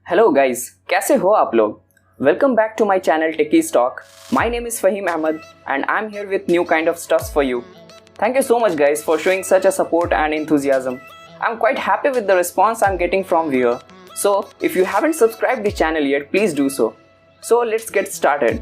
Hello guys, कैसे हो आप लोग? Welcome back to my channel टेचिestalk. My name is Fahim Ahmed and I'm here with new kind of stuffs for you. Thank you so much guys for showing such a support and enthusiasm. I'm quite happy with the response I'm getting from viewer. So if you haven't subscribed the channel yet, please do so. So let's get started.